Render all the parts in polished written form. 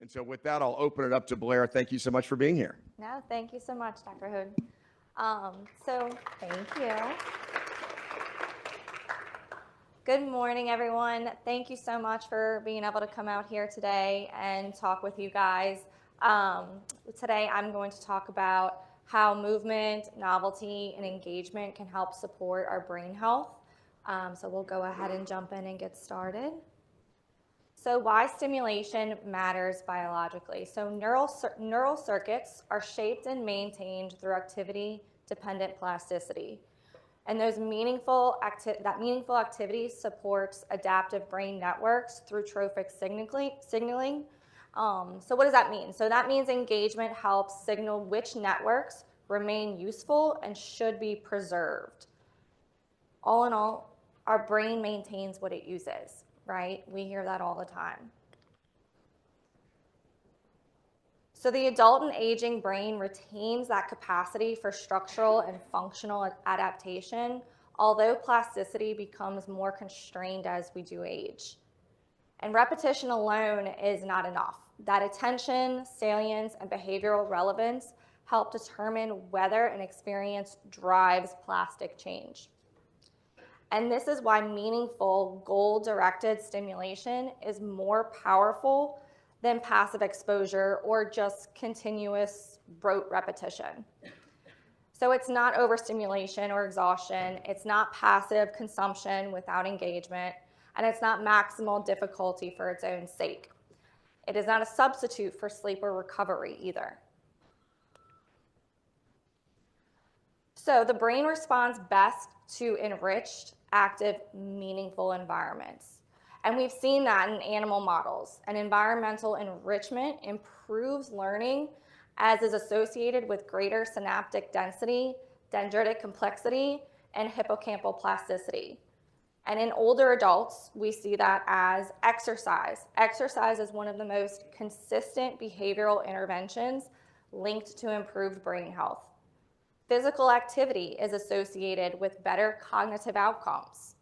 And so with that, I'll open it up to Blair. Thank you so much for being here. No, thank you so much, Dr. Hood. Thank you. Good morning, everyone. Thank you so much for being able to come out here today and talk with you guys. Today, I'm going to talk about how movement, novelty, and engagement can help support our brain health. So we'll go ahead and jump in and get started. So why stimulation matters biologically. So neural circuits are shaped and maintained through activity-dependent plasticity. And that meaningful activity supports adaptive brain networks through trophic signaling. So what does that mean? So that means engagement helps signal which networks remain useful and should be preserved. All in all, our brain maintains what it uses. Right? We hear that all the time. So the adult and aging brain retains that capacity for structural and functional adaptation, although plasticity becomes more constrained as we do age. And repetition alone is not enough. That attention, salience, and behavioral relevance help determine whether an experience drives plastic change. And this is why meaningful, goal-directed stimulation is more powerful than passive exposure or just continuous rote repetition. So it's not overstimulation or exhaustion, it's not passive consumption without engagement, and it's not maximal difficulty for its own sake. It is not a substitute for sleep or recovery either. So the brain responds best to enriched, active, meaningful environments. And we've seen that in animal models. And environmental enrichment improves learning as is associated with greater synaptic density, dendritic complexity, and hippocampal plasticity. And in older adults, we see that as exercise. Exercise is one of the most consistent behavioral interventions linked to improved brain health. Physical activity is associated with better cognitive outcomes.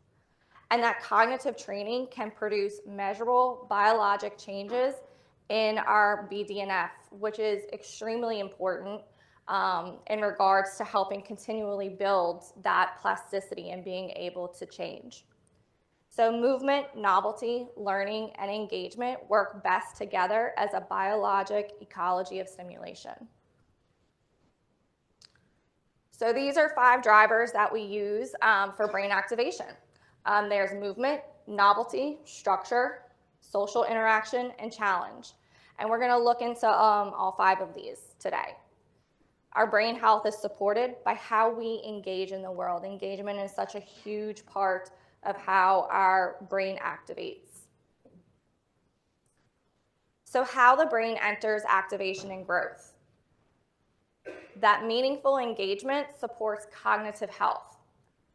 And that cognitive training can produce measurable biologic changes in our BDNF, which is extremely important in regards to helping continually build that plasticity and being able to change. So movement, novelty, learning, and engagement work best together as a biologic ecology of stimulation. So these are 5 drivers that we use for brain activation. There's movement, novelty, structure, social interaction, and challenge. And we're going to look into all 5 of these today. Our brain health is supported by how we engage in the world. Engagement is such a huge part of how our brain activates. So how the brain enters activation and growth. That meaningful engagement supports cognitive health.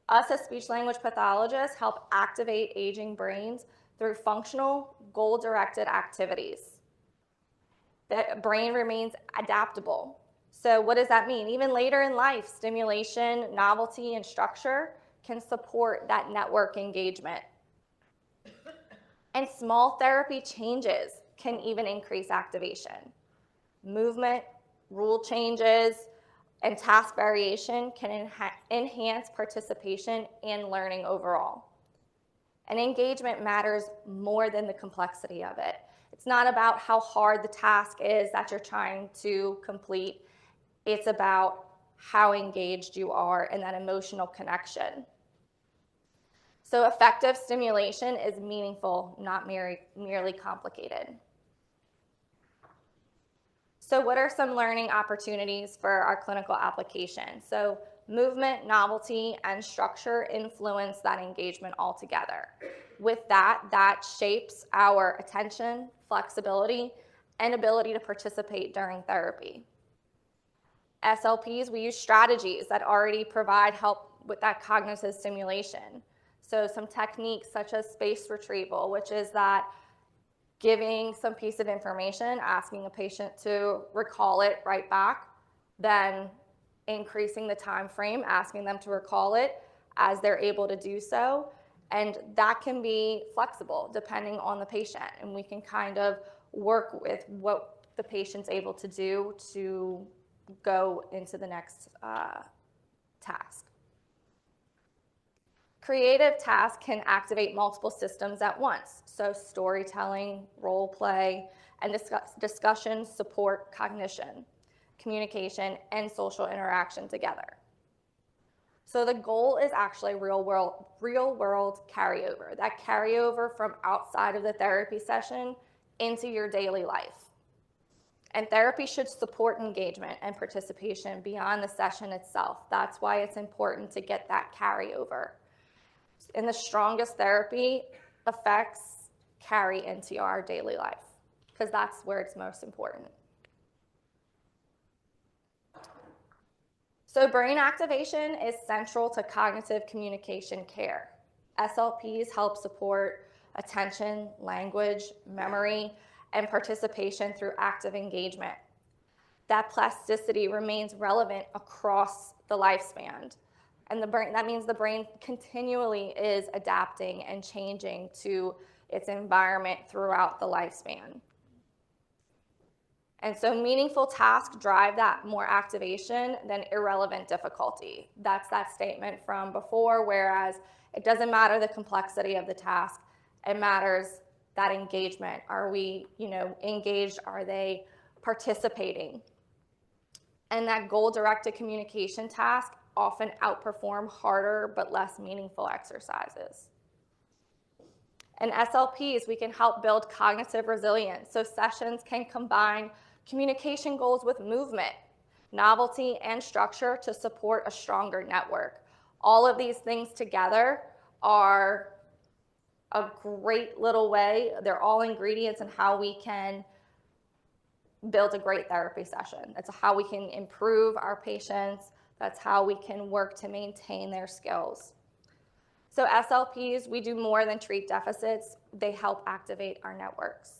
Us as speech-language pathologists help activate aging brains through functional, goal-directed activities. The brain remains adaptable. So what does that mean? Even later in life, stimulation, novelty, and structure can support that network engagement. And small therapy changes can even increase activation. Movement, rule changes, and task variation can enhance participation and learning overall. And engagement matters more than the complexity of it. It's not about how hard the task is that you're trying to complete. It's about how engaged you are in that emotional connection. So effective stimulation is meaningful, not merely complicated. So what are some learning opportunities for our clinical application? So movement, novelty, and structure influence that engagement altogether. With that, that shapes our attention, flexibility, and ability to participate during therapy. SLPs, we use strategies that already provide help with that cognitive stimulation. So some techniques such as space retrieval, which is that giving some piece of information, asking a patient to recall it right back, then increasing the time frame, asking them to recall it as they're able to do so. And that can be flexible depending on the patient. And we can kind of work with what the patient's able to do to go into the next task. Creative tasks can activate multiple systems at once. So storytelling, role play, and discussion support cognition, communication, and social interaction together. So the goal is actually real world carryover, that carryover from outside of the therapy session into your daily life. And therapy should support engagement and participation beyond the session itself. That's why it's important to get that carryover. And the strongest therapy effects carry into our daily life, because that's where it's most important. So brain activation is central to cognitive communication care. SLPs help support attention, language, memory, and participation through active engagement. That plasticity remains relevant across the lifespan. And that means the brain continually is adapting and changing to its environment throughout the lifespan. And so meaningful tasks drive that more activation than irrelevant difficulty. That's that statement from before, whereas it doesn't matter the complexity of the task, it matters that engagement. Are we, engaged? Are they participating? And that goal-directed communication task often outperform harder but less meaningful exercises. In SLPs, we can help build cognitive resilience. So sessions can combine communication goals with movement, novelty, and structure to support a stronger network. All of these things together are a great little way. They're all ingredients in how we can build a great therapy session. That's how we can improve our patients. That's how we can work to maintain their skills. So SLPs, we do more than treat deficits. They help activate our networks.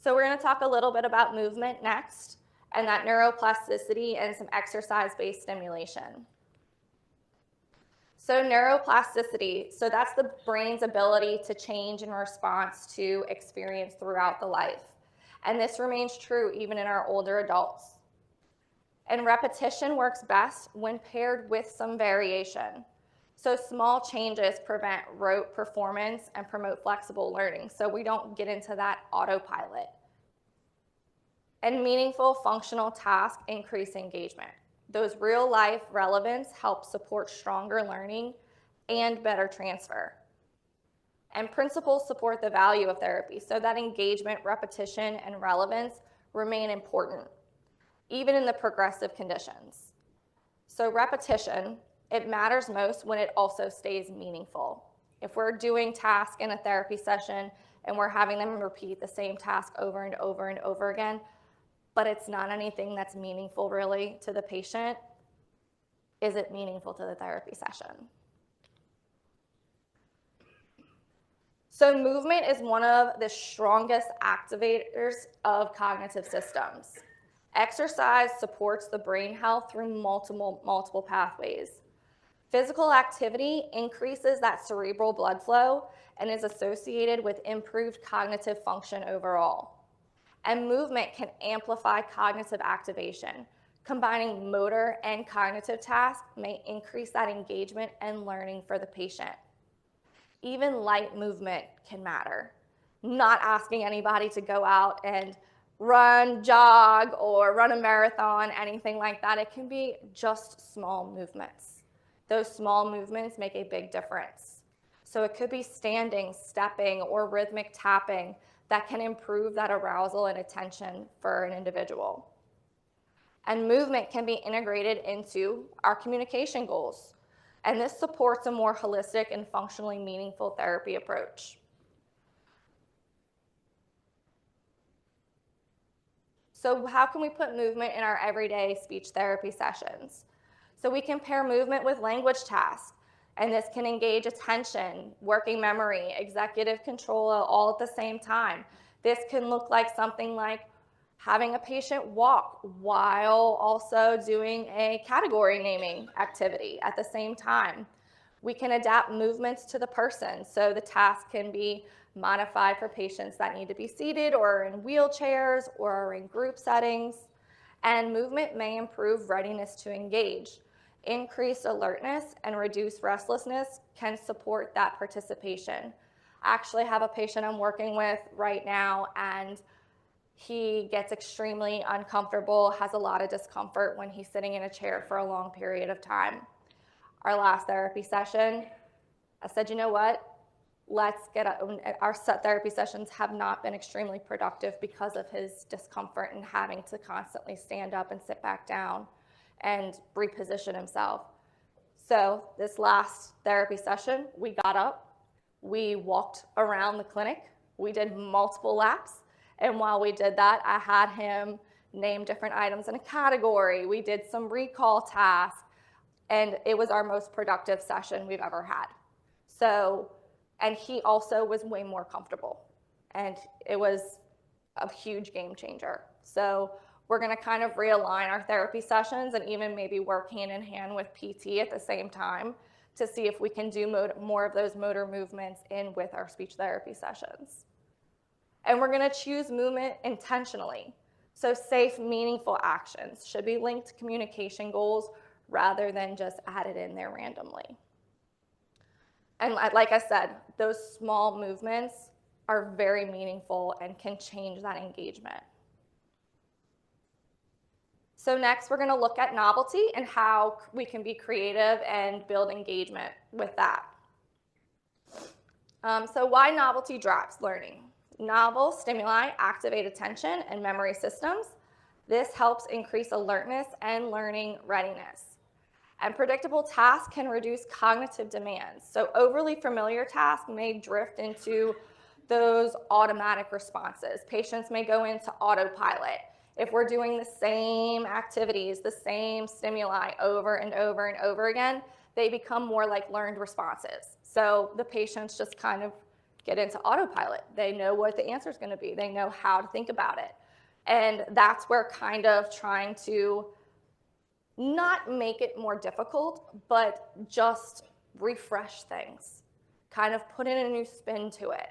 So we're going to talk a little bit about movement next, and that neuroplasticity and some exercise-based stimulation. So neuroplasticity, so that's the brain's ability to change in response to experience throughout the life. And this remains true even in our older adults. And repetition works best when paired with some variation. So small changes prevent rote performance and promote flexible learning, so we don't get into that autopilot. And meaningful functional tasks increase engagement. Those real-life relevance help support stronger learning and better transfer. And principles support the value of therapy, so that engagement, repetition, and relevance remain important, even in the progressive conditions. So repetition, it matters most when it also stays meaningful. If we're doing tasks in a therapy session and we're having them repeat the same task over and over and over again, but it's not anything that's meaningful really to the patient, is it meaningful to the therapy session? So movement is one of the strongest activators of cognitive systems. Exercise supports the brain health through multiple pathways. Physical activity increases that cerebral blood flow and is associated with improved cognitive function overall. And movement can amplify cognitive activation. Combining motor and cognitive tasks may increase that engagement and learning for the patient. Even light movement can matter. Not asking anybody to go out and run, jog, or run a marathon, anything like that. It can be just small movements. Those small movements make a big difference. So it could be standing, stepping, or rhythmic tapping that can improve that arousal and attention for an individual. And movement can be integrated into our communication goals. And this supports a more holistic and functionally meaningful therapy approach. So how can we put movement in our everyday speech therapy sessions? So we can pair movement with language tasks, and this can engage attention, working memory, executive control all at the same time. This can look like something like having a patient walk while also doing a category naming activity at the same time. We can adapt movements to the person. So the task can be modified for patients that need to be seated or in wheelchairs or are in group settings. And movement may improve readiness to engage. Increased alertness and reduced restlessness can support that participation. I actually have a patient I'm working with right now, and he gets extremely uncomfortable, has a lot of discomfort when he's sitting in a chair for a long period of time. Our last therapy session, I said, you know what? Let's get up. Our therapy sessions have not been extremely productive because of his discomfort and having to constantly stand up and sit back down and reposition himself. So this last therapy session, we got up, we walked around the clinic, we did multiple laps, and while we did that, I had him name different items in a category. We did some recall tasks, and it was our most productive session we've ever had. So, and he also was way more comfortable, and it was a huge game changer. So we're gonna kind of realign our therapy sessions and even maybe work hand in hand with PT at the same time to see if we can do more of those motor movements in with our speech therapy sessions. And we're gonna choose movement intentionally. So safe, meaningful actions should be linked to communication goals rather than just added in there randomly. And like I said, those small movements are very meaningful and can change that engagement. So next, we're gonna look at novelty and how we can be creative and build engagement with that. So why novelty drives learning? Novel stimuli activate attention and memory systems. This helps increase alertness and learning readiness. And predictable tasks can reduce cognitive demands. So overly familiar tasks may drift into those automatic responses. Patients may go into autopilot. If we're doing the same activities, the same stimuli over and over and over again, they become more like learned responses. So the patients just kind of get into autopilot. They know what the answer is going to be. They know how to think about it. And that's where kind of trying to not make it more difficult, but just refresh things, kind of put in a new spin to it.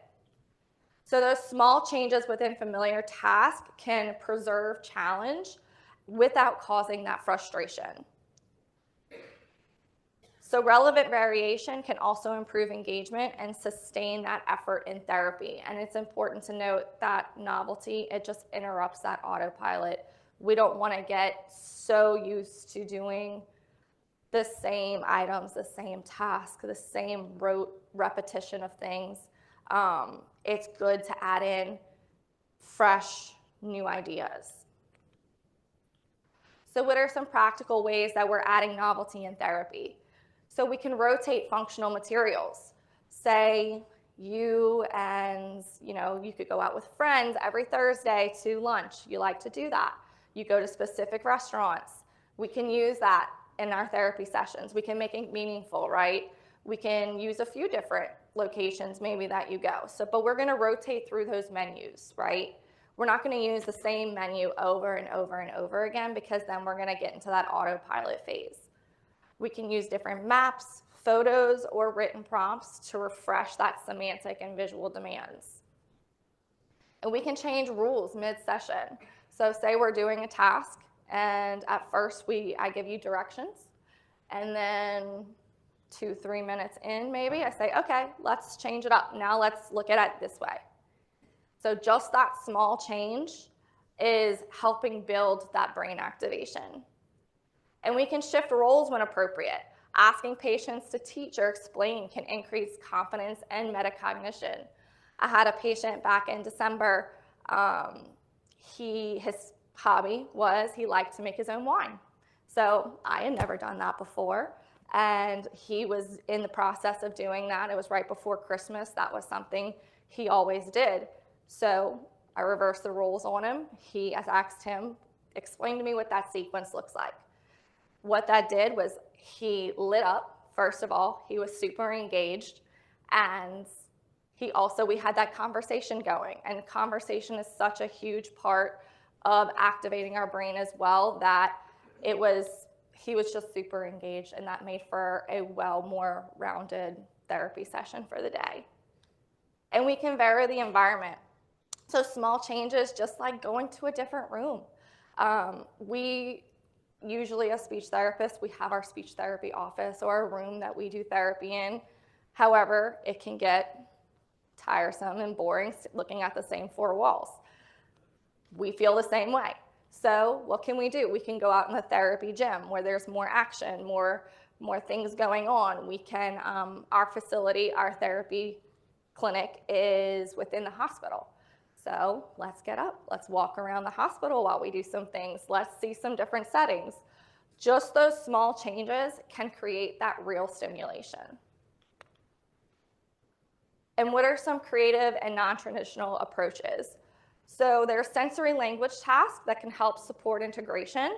So those small changes within familiar tasks can preserve challenge without causing that frustration. So relevant variation can also improve engagement and sustain that effort in therapy. And it's important to note that novelty, it just interrupts that autopilot. We don't want to get so used to doing the same items, the same task, the same rote repetition of things. It's good to add in fresh, new ideas. So what are some practical ways that we're adding novelty in therapy? So we can rotate functional materials. Say you could go out with friends every Thursday to lunch. You like to do that. You go to specific restaurants. We can use that in our therapy sessions. We can make it meaningful, right? We can use a few different locations maybe that you go. But we're gonna rotate through those menus, right? We're not gonna use the same menu over and over and over again because then we're gonna get into that autopilot phase. We can use different maps, photos, or written prompts to refresh that semantic and visual demands. And we can change rules mid-session. So say we're doing a task, and at first I give you directions, and then 2-3 minutes in maybe, I say, okay, let's change it up. Now let's look at it this way. So just that small change is helping build that brain activation. And we can shift roles when appropriate. Asking patients to teach or explain can increase confidence and metacognition. I had a patient back in December. His hobby was he liked to make his own wine. So I had never done that before. And he was in the process of doing that. It was right before Christmas. That was something he always did. So I reversed the roles on him. I asked him, explain to me what that sequence looks like. What that did was he lit up, first of all. He was super engaged. And we had that conversation going. And conversation is such a huge part of activating our brain as well that he was just super engaged, and that made for a more rounded therapy session for the day. And we can vary the environment. So small changes, just like going to a different room. We usually, as speech therapists, we have our speech therapy office or a room that we do therapy in. However, it can get tiresome and boring looking at the same four walls. We feel the same way. So what can we do? We can go out in the therapy gym where there's more action, more things going on. We can, our facility, our therapy clinic is within the hospital. So let's get up, let's walk around the hospital while we do some things. Let's see some different settings. Just those small changes can create that real stimulation. And what are some creative and non-traditional approaches? So there's sensory language tasks that can help support integration.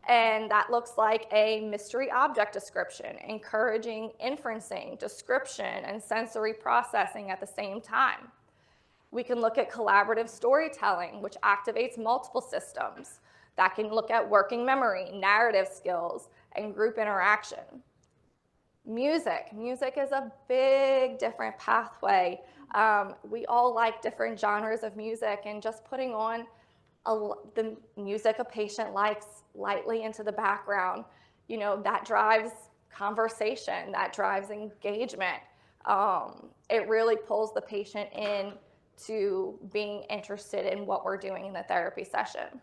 And that looks like a mystery object description, encouraging inferencing, description, and sensory processing at the same time. We can look at collaborative storytelling, which activates multiple systems. That can look at working memory, narrative skills, and group interaction. Music is a big different pathway. We all like different genres of music, and just putting on the music a patient likes lightly into the background, that drives conversation, that drives engagement. It really pulls the patient in to being interested in what we're doing in the therapy session.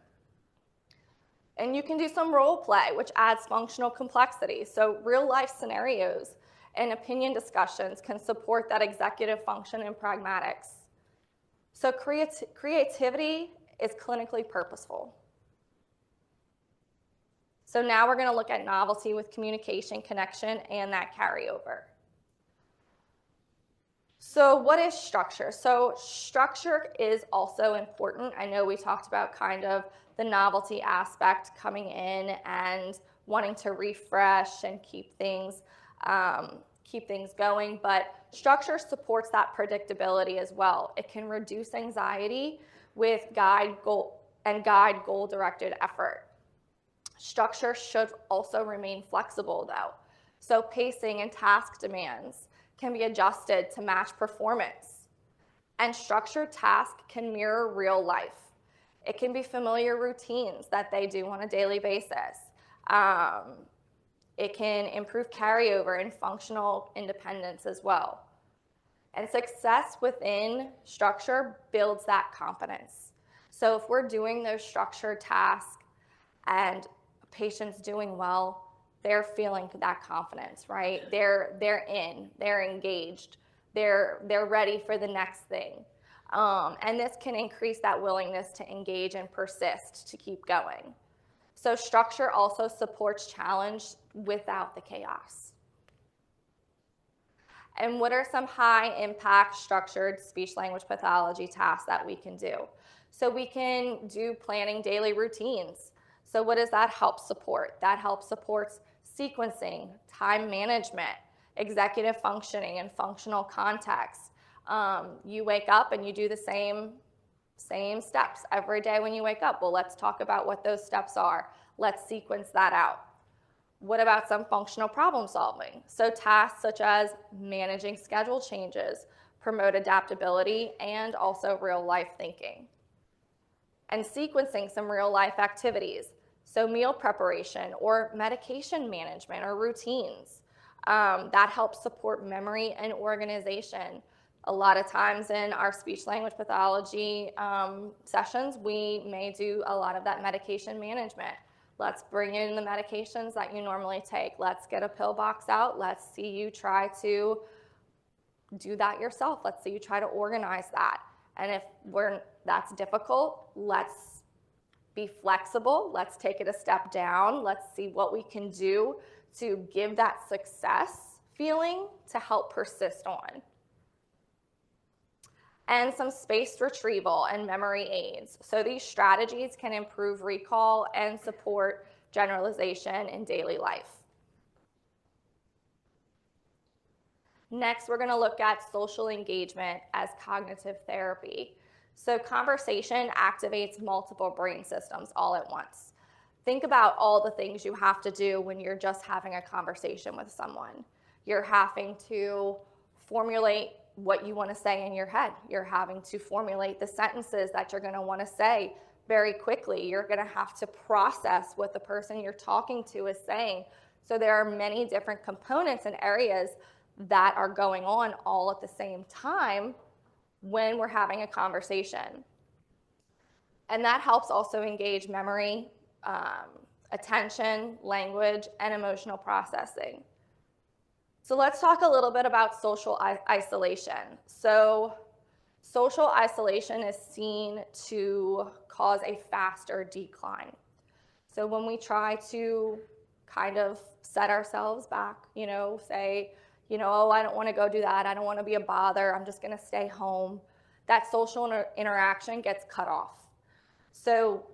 And you can do some role play, which adds functional complexity. So real life scenarios and opinion discussions can support that executive function and pragmatics. So creativity is clinically purposeful. So now we're going to look at novelty with communication, connection, and that carryover. So what is structure? So structure is also important. I know we talked about kind of the novelty aspect coming in and wanting to refresh and keep things going, but structure supports that predictability as well. It can reduce anxiety with guide goal-directed effort. Structure should also remain flexible though. So pacing and task demands can be adjusted to match performance. And structured tasks can mirror real life. It can be familiar routines that they do on a daily basis. It can improve carryover and functional independence as well. And success within structure builds that confidence. So if we're doing those structured tasks and a patient's doing well, they're feeling that confidence, right? They're in, they're engaged, they're ready for the next thing. And this can increase that willingness to engage and persist, to keep going. So structure also supports challenge without the chaos. And what are some high impact structured speech language pathology tasks that we can do? So we can do planning daily routines. So what does that help support? That helps supports sequencing, time management, executive functioning, and functional context. You wake up and you do the same steps every day when you wake up. Well, let's talk about what those steps are. Let's sequence that out. What about some functional problem solving? So tasks such as managing schedule changes, promote adaptability, and also real life thinking. And sequencing some real life activities. So meal preparation or medication management or routines. That helps support memory and organization. A lot of times in our speech language pathology sessions, we may do a lot of that medication management. Let's bring in the medications that you normally take. Let's get a pill box out. Let's see you try to do that yourself. Let's see you try to organize that. And if that's difficult, let's be flexible. Let's take it a step down. Let's see what we can do to give that success feeling to help persist on. And some spaced retrieval and memory aids. So these strategies can improve recall and support generalization in daily life. Next, we're going to look at social engagement as cognitive therapy. So conversation activates multiple brain systems all at once. Think about all the things you have to do when you're just having a conversation with someone. You're having to formulate what you want to say in your head. You're having to formulate the sentences that you're going to want to say very quickly. You're going to have to process what the person you're talking to is saying. So there are many different components and areas that are going on all at the same time when we're having a conversation. And that helps also engage memory, attention, language, and emotional processing. So let's talk a little bit about social isolation. So social isolation is seen to cause a faster decline. So when we try to kind of set ourselves back, say, oh, I don't want to go do that. I don't want to be a bother. I'm just going to stay home. That social interaction gets cut off. So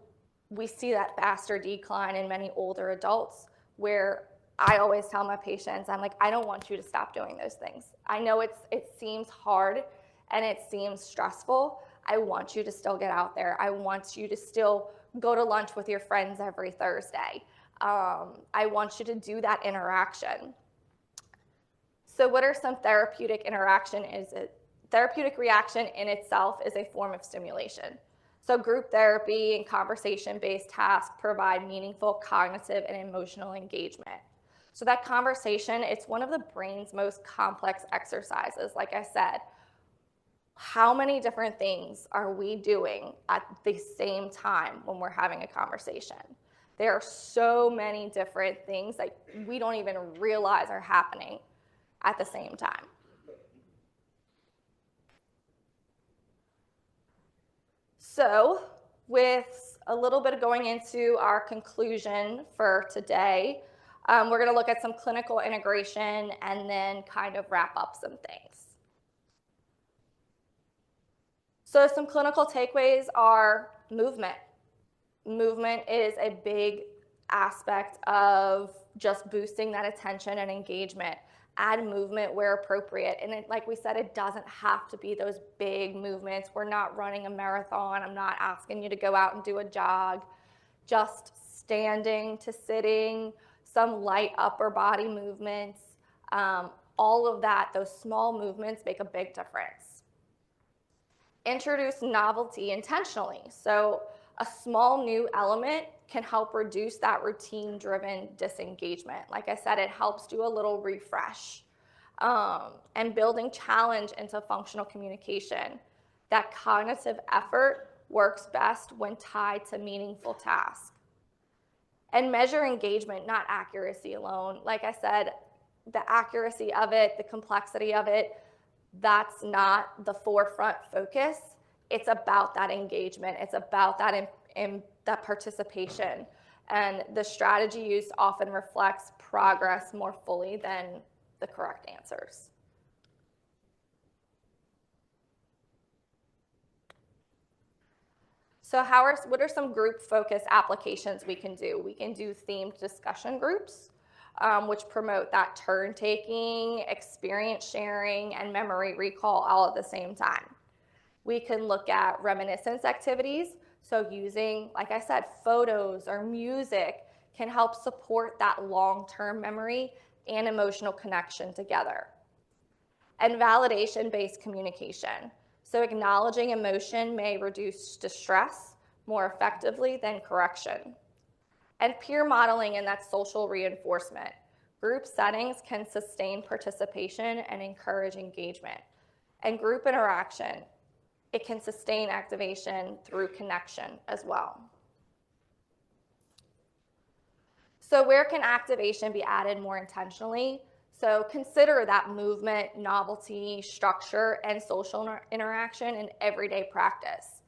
we see that faster decline in many older adults, where I always tell my patients, I'm like, I don't want you to stop doing those things. I know it seems hard and it seems stressful. I want you to still get out there. I want you to still go to lunch with your friends every Thursday. I want you to do that interaction. So what are some therapeutic interaction? Therapeutic reaction in itself is a form of stimulation. So group therapy and conversation-based tasks provide meaningful cognitive and emotional engagement. So that conversation, it's one of the brain's most complex exercises. Like I said, how many different things are we doing at the same time when we're having a conversation? There are so many different things that we don't even realize are happening at the same time. So with a little bit of going into our conclusion for today, we're going to look at some clinical integration and then kind of wrap up some things. So some clinical takeaways are movement. Movement is a big aspect of just boosting that attention and engagement. Add movement where appropriate. And like we said, it doesn't have to be those big movements. We're not running a marathon. I'm not asking you to go out and do a jog. Just standing to sitting, some light upper body movements. All of that, those small movements make a big difference. Introduce novelty intentionally. So a small new element can help reduce that routine-driven disengagement. Like I said, it helps do a little refresh. And building challenge into functional communication. That cognitive effort works best when tied to meaningful tasks. And measure engagement, not accuracy alone. Like I said, the accuracy of it, the complexity of it, that's not the forefront focus. It's about that engagement. It's about that that participation. And the strategy used often reflects progress more fully than the correct answers. So what are some group focus applications we can do? We can do themed discussion groups, which promote that turn taking, experience sharing, and memory recall all at the same time. We can look at reminiscence activities. So using, like I said, photos or music can help support that long-term memory and emotional connection together. And validation-based communication. So acknowledging emotion may reduce distress more effectively than correction. And peer modeling and that social reinforcement. Group settings can sustain participation and encourage engagement. And group interaction, it can sustain activation through connection as well. So where can activation be added more intentionally? So consider that movement, novelty, structure, and social interaction in everyday practice.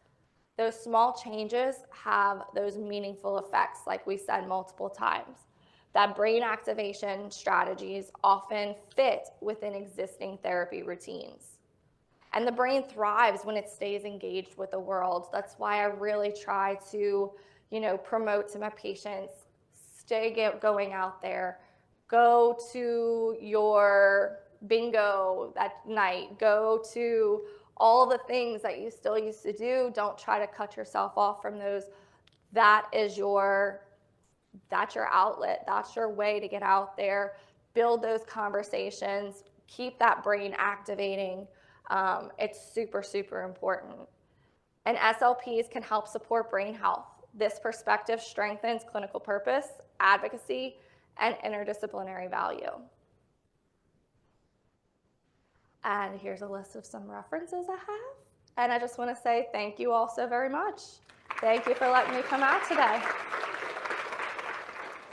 Those small changes have those meaningful effects, like we said multiple times. That brain activation strategies often fit within existing therapy routines. And the brain thrives when it stays engaged with the world. That's why I really try to, promote to my patients, stay going out there. Go to your bingo that night. Go to all the things that you still used to do. Don't try to cut yourself off from those. That's your outlet. That's your way to get out there. Build those conversations. Keep that brain activating. It's super, super important. And SLPs can help support brain health. This perspective strengthens clinical purpose, advocacy, and interdisciplinary value. And here's a list of some references I have. And I just want to say thank you all so very much. Thank you for letting me come out today.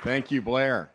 Thank you, Blair.